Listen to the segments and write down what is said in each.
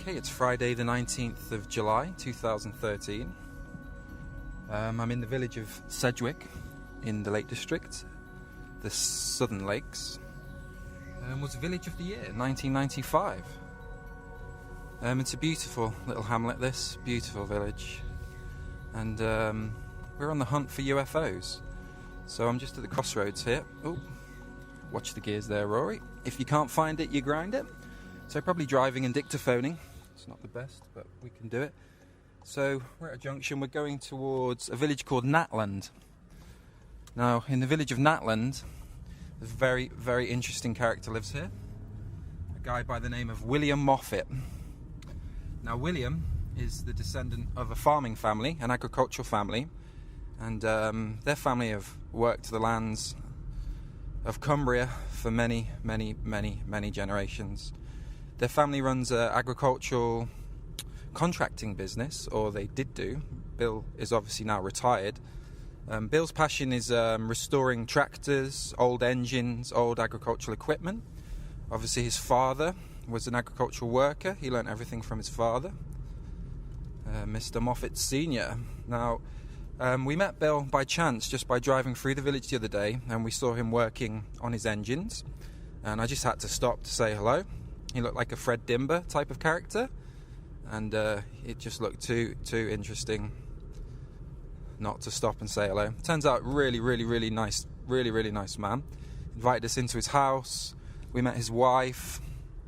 Okay, it's Friday the 19th of July 2013. I'm in the village of Sedgwick in the Lake District, the Southern Lakes. Was Village of the Year 1995. It's a beautiful little hamlet, this beautiful village, and we're on the hunt for UFOs. So I'm just at the crossroads here. Oh, watch the gears there, Rory. If you can't find it, you grind it. So probably driving and dictaphoning. It's not the best, but we can do it. So we're at a junction. We're going towards a village called Natland. Now, in the village of Natland, a very, very interesting character lives here. A guy by the name of William Moffat. Now, William is the descendant of a farming family, an agricultural family, and their family have worked the lands of Cumbria for many, many, many, many generations. Their family runs an agricultural contracting business, or they did do. Bill is obviously now retired. Bill's passion is restoring tractors, old engines, old agricultural equipment. Obviously his father was an agricultural worker. He learnt everything from his father, Mr. Moffat Sr. Now, we met Bill by chance just by driving through the village the other day, and we saw him working on his engines, and I just had to stop to say hello. He looked like a Fred Dimber type of character, and it just looked too interesting not to stop and say hello. Turns out really nice man. Invited us into his house. We met his wife,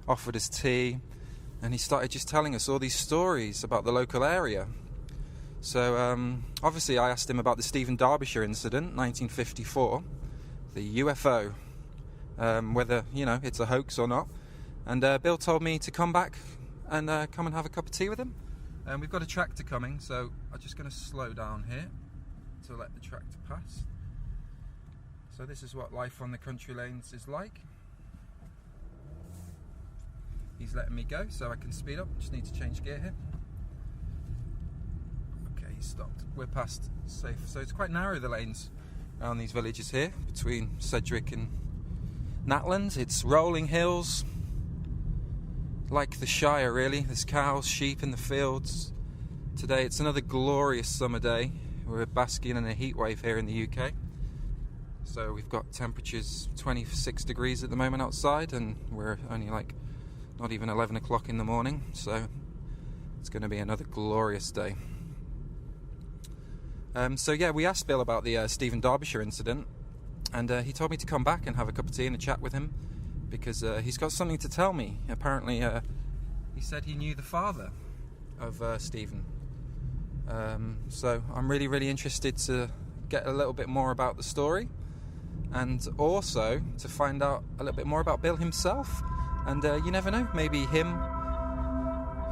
offered us tea, and he started just telling us all these stories about the local area. So obviously I asked him about the Stephen Darbishire incident, 1954, the UFO, whether, you know, it's a hoax or not. And Bill told me to come back and come and have a cup of tea with him. And we've got a tractor coming, so I'm just going to slow down here to let the tractor pass. So this is what life on the country lanes is like. He's letting me go, so I can speed up. Just need to change gear here. Okay, he stopped. We're past safe. So it's quite narrow, the lanes around these villages here, between Sedgwick and Natland. It's rolling hills, like the Shire really. There's cows, sheep in the fields. Today it's another glorious summer day. We're basking in a heat wave here in the UK. So we've got temperatures 26 degrees at the moment outside, and we're only like not even 11 o'clock in the morning, so it's going to be another glorious day. So yeah, we asked Bill about the Stephen Darbishire incident, and he told me to come back and have a cup of tea and a chat with him, because he's got something to tell me. Apparently he said he knew the father of Stephen. So I'm really interested to get a little bit more about the story, and also to find out a little bit more about Bill himself. And you never know, maybe him,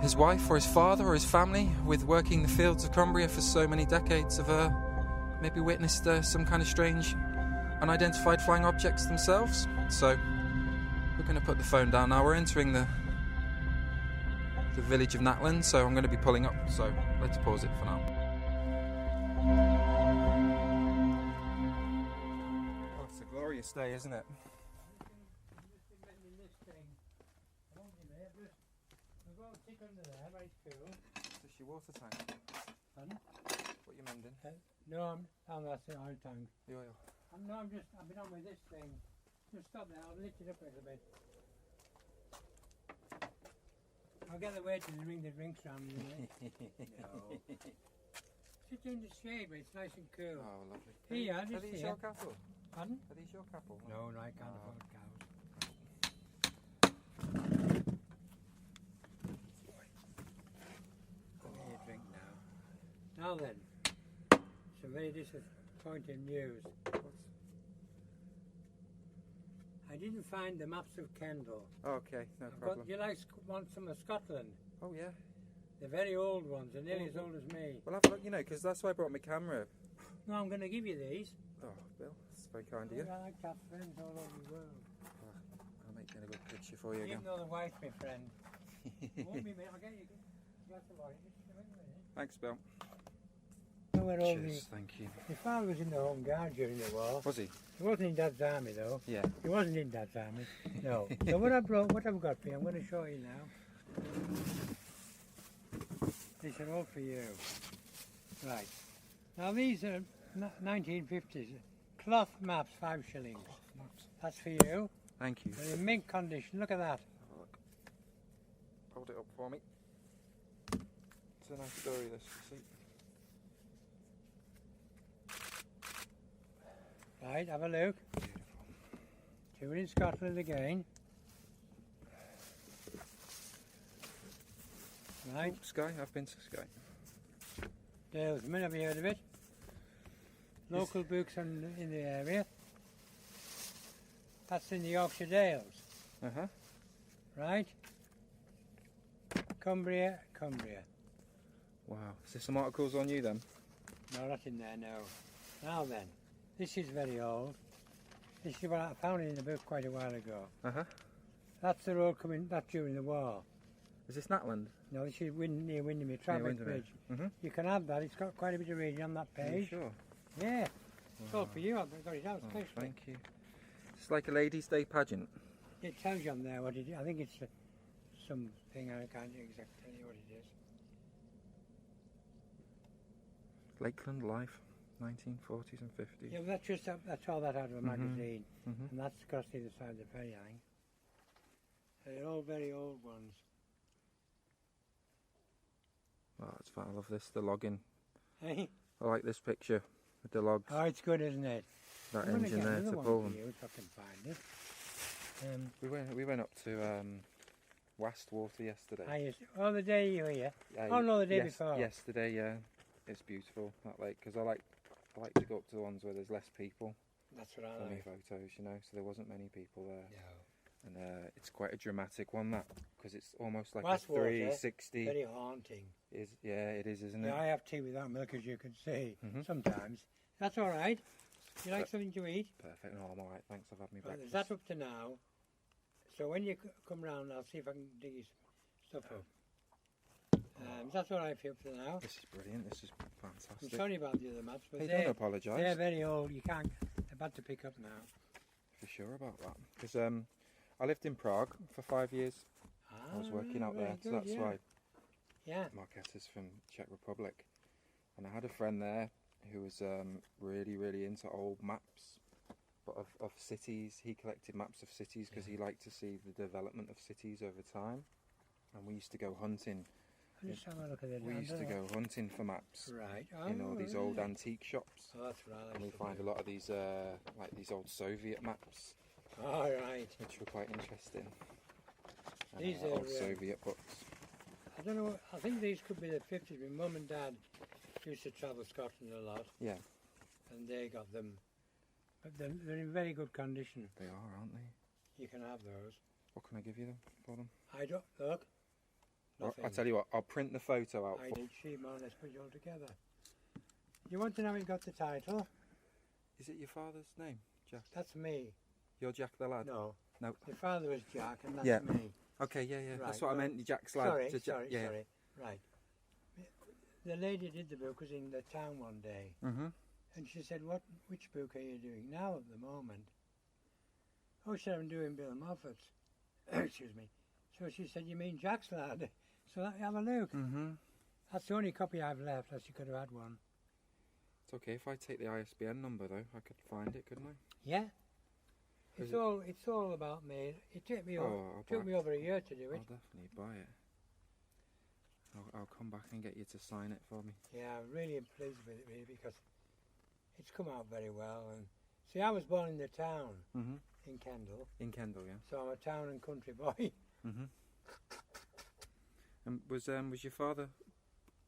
his wife, or his father, or his family, with working the fields of Cumbria for so many decades, have maybe witnessed some kind of strange unidentified flying objects themselves. So we're going to put the phone down now. We're entering the village of Natland, so I'm going to be pulling up, so let's pause it for now. Oh, it's a glorious day, isn't it? Is your water tank? Pardon? What you mending? No, that's the oil tank. The oil. I've been on with this thing. Just stop there, I'll lift it up a little bit. I'll get the waiter to ring the drinks round me. No. Sit in the shade, but it's nice and cool. Oh, lovely. Here, Are these your cattle? Pardon? Are these your cattle? No, I can't afford cows. I'll get you a drink now. Now then, some very disappointing news. I didn't find the maps of Kendal. Okay, no problem. Do you want some of Scotland? Oh yeah. The very old ones, they're nearly as old as me. Well, have a look, you know, because that's why I brought my camera. No, I'm going to give you these. Oh, Bill, that's very kind of you. I like to have friends all over the world. I'll make a good picture for you again. Even though the wife's my friend. Won't be me, I'll get you a glass of wine. Thanks, Bill. Cheers, thank you. My father was in the Home Guard during the war. Was he? He wasn't in Dad's army though. Yeah. He wasn't in Dad's army. No. So what I've got for you, I'm going to show you now. These are all for you. Right. Now these are 1950s. Cloth maps, 5 shillings. That's for you. Thank you. They're in mint condition. Look at that. Hold it up for me. It's a nice story, this, you see. Right, have a look. Beautiful. 2 in Scotland again. Right. Oh, Skye, I've been to Skye. Dalesman, have you heard of it? Local books in the area. That's in the Yorkshire Dales. Uh-huh. Right? Cumbria. Wow. Is there some articles on you then? No, not in there, no. Now then, this is very old. This is what I found it in the book quite a while ago. Uh-huh. That's the road coming, that's during the war. Is this Natland? No, this is near Windermere, Trafford Bridge. Mm-hmm. You can have that, it's got quite a bit of reading on that Are you page. sure? Yeah. It's all for you, I've got it out Oh, especially. thank you. It's like a Ladies' Day pageant. It tells you on there what it is. I think it's something, I can't exactly tell you what it is. Lakeland Life, 1940s and 50s. Yeah, well, that's all that out of a magazine. Mm-hmm. And that's across the other side of the ferry, I think. They're all very old ones. Oh, it's fun. I love this, the logging. Hey? I like this picture with the logs. Oh, it's good, isn't it? That I'm gonna engine get there another to one pull for them. you if I can find it. We went up to Westwater yesterday. The day you were here. Yeah, Oh no, the day before. Yesterday, yeah. It's beautiful, that lake, because I like to go up to the ones where there's less people That's what I for my like. photos, you know, so there wasn't many people there. No. And it's quite a dramatic one, that, because it's almost like Westwater, a 360. Very haunting. Yeah, it is, isn't it? Yeah, I have tea without milk, as you can see, Mhm. sometimes. That's all right. You like something to eat? Perfect. No, I'm all right. Thanks. I've had me Well, breakfast. that's up to now. So when you come round, I'll see if I can dig you some stuff up. That's all right for you up to now. This is brilliant. This is I'm fantastic. sorry about the other maps, but Hey, they're don't apologise. they're very old. You can't. They're bad to pick up now. For sure about that. Because I lived in Prague for 5 years. I was working out there, so that's why Yeah. Marquetta's from Czech Republic. And I had a friend there who was really, really into old maps, but of cities. He collected maps of cities because he liked to see the development of cities over time. And we used to go hunting. I'll just have a look at it. We used to go hunting for maps Right. in all these old right. antique shops. Oh, that's right. And we find a lot of these like these old Soviet maps, All right. which were quite interesting. And, These old are, Soviet books. I don't know. I think these could be the 50s. My mum and dad used to travel Scotland a lot, Yeah, and they got them. But they're in very good condition. they are, aren't they? You can have those. What can I give you them for them? I don't look. Nothing. I'll tell you what. I'll print the photo out. I For, did sheet more or less put it all together. You want to know who got the title? is it your father's name, Jack? That's me. You're Jack the lad. No. No. Your father was Jack, and that's Yeah. me. Okay, yeah. That's Right, what I well, meant. Jack's lad. Sorry, to sorry. Yeah. Right. The lady did the book was in the town one day, Mhm. and she said, which book are you doing now at the moment? Oh, she said, I'm doing Bill Moffat's. Excuse me. So she said, you mean Jack's lad? So have a look. Mhm. That's the only copy I've left, as you could have had one. It's okay if I take the ISBN number though. I could find it, couldn't I? Yeah. Is It's all about me. It took me I'll took me over a year to do I'll it. definitely buy it. I'll come back and get you to sign it for me. Yeah, I'm really pleased with it really because it's come out very well. And see, I was born in the town Mhm. in Kendal, In Kendal, yeah. so I'm a town and country boy. Mhm. And was your father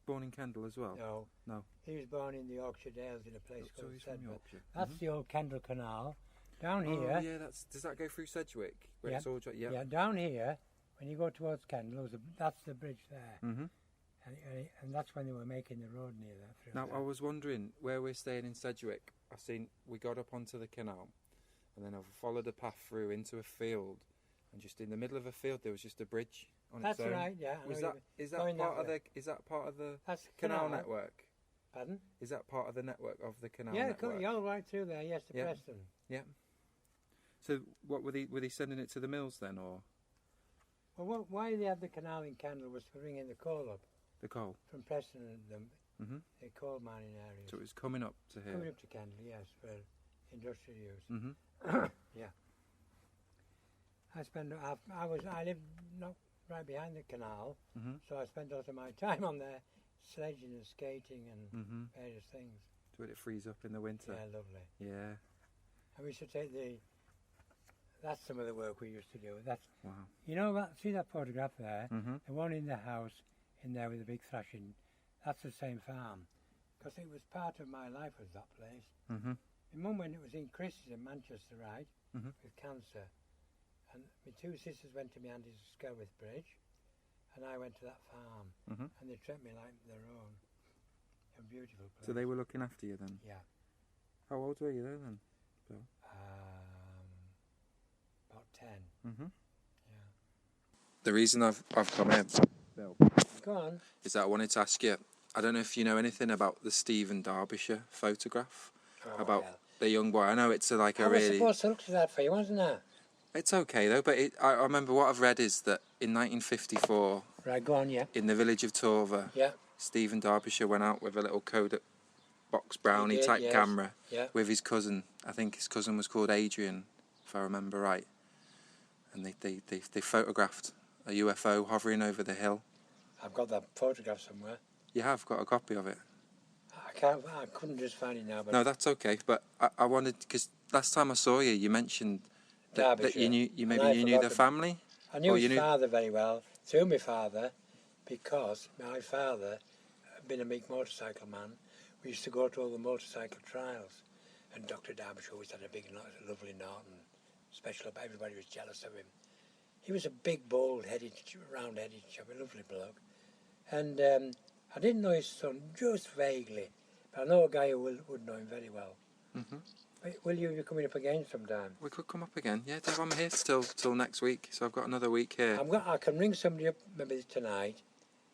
born in Kendal as well? No, No. he was born in the Yorkshire Dales in a place So called he's from Sedgwick. Yorkshire. That's the old Kendal Canal. Down Oh here, yeah, does that go through Sedgwick? Where Yeah. it's all yeah, down here, when you go towards Kendal, that's the bridge there, Mhm. and that's when they were making the road near there. through Now there. I was wondering where we're staying in Sedgwick. We got up onto the canal, and then I followed a path through into a field, and just in the middle of a field there was just a bridge on That's its own. right, yeah. I Was know that you- is that going part that of way. the is that part of the That's canal network? Pardon? Is that part of the network of the canal Yeah, network? you're all right through there. Yes, to Yeah. Preston. So what were they sending it to the mills then, or Well, why they had the canal in Kendal was for bringing the coal up. The coal? From Preston and them, Mm-hmm. the coal mining areas. So it was coming up to here? Coming up to Kendal, yes, for industrial use. Mm-hmm. Yeah. I lived not right behind the canal, Mm-hmm. so I spent a lot of my time on there, sledging and skating and Mm-hmm. various things. Would it freeze up in the winter? Yeah, lovely. Yeah. And we used to take that's some of the work we used to do. That's, Wow. you know, see that photograph there? Mm-hmm. The one in the house in there with the big thrashing, that's the same farm. Because it was part of my life, was that place. Mm-hmm. My mum, when it was in Christ's in Manchester, right, Mm-hmm. with cancer, and my two sisters went to my auntie's Skelwith Bridge, and I went to that farm, Mm-hmm. and they treated me like their own. A beautiful place. So they were looking after you then? Yeah. How old were you then, Bill? About 10. Mm-hmm. Yeah. The reason I've come here, Bill, Go on. is that I wanted to ask you, I don't know if you know anything about the Stephen Darbishire photograph, about well. the young boy. I know it's I was really... supposed to look to that for you, wasn't I? It's okay though, but I remember what I've read is that in 1954, Right, go on, yeah. in the village of Torver, Yeah. Stephen Darbishire went out with a little Kodak box brownie type yes. camera Yeah. with his cousin. I think his cousin was called Adrian, if I remember right. And they photographed a UFO hovering over the hill. I've got that photograph somewhere. You have got a copy of it? I couldn't just find it now, but No, that's okay. But I wanted, because last time I saw you, you mentioned that you knew you knew the family. I knew or his you knew... father very well, through my father, because my father had been a big motorcycle man. We used to go to all the motorcycle trials, and Dr. Darbishire always had a big, lovely Norton special. Everybody was jealous of him. He was a big, bold-headed, round-headed chap, a lovely bloke. And I didn't know his son, just vaguely, but I know a guy who would know him very well. Mm-hmm. Will you be coming up again sometime? We could come up again. Yeah, Dave, I'm here till next week, so I've got another week here. I can ring somebody up maybe tonight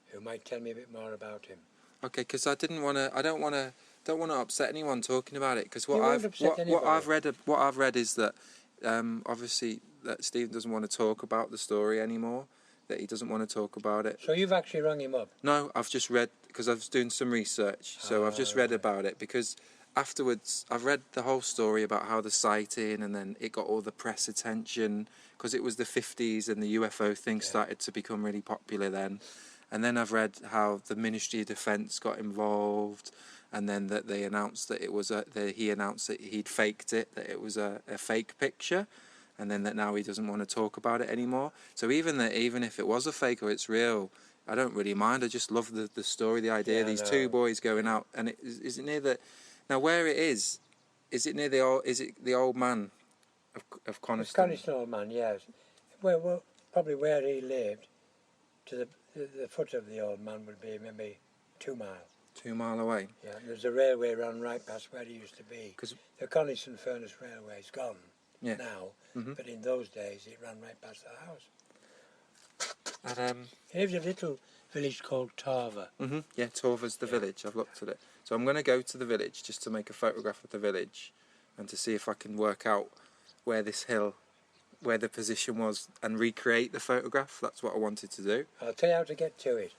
who might tell me a bit more about him. Okay, because I don't want to upset anyone talking about it. Because what I've read is that obviously that Steve doesn't want to talk about the story anymore. That he doesn't want to talk about it. So you've actually rung him up? No, I've just read, because I was doing some research. So I've just read about it, because afterwards I've read the whole story about how the sighting, and then it got all the press attention because it was the 50s and the UFO thing started to become really popular then. And then I've read how the Ministry of Defence got involved, and then that they announced that it was he announced that he'd faked it, that it was a fake picture, and then that now he doesn't want to talk about it anymore. So even if it was a fake or it's real, I don't really mind. I just love the story, the idea. These two boys going out, and is it near the... Now where it is it near the old man of Coniston? Coniston Old Man, yes. Well, probably where he lived, to the foot of the old man would be maybe 2 miles. 2 mile away? Yeah, there's a railway run right past where he used to be. The Coniston Furnace Railway's gone now, but in those days it ran right past the house. And, he lived in a little village called Torver. Yeah, Torver's the village. I've looked at it. So I'm going to go to the village just to make a photograph of the village and to see if I can work out where this hill, where the position was, and recreate the photograph. That's what I wanted to do. I'll tell you how to get to it.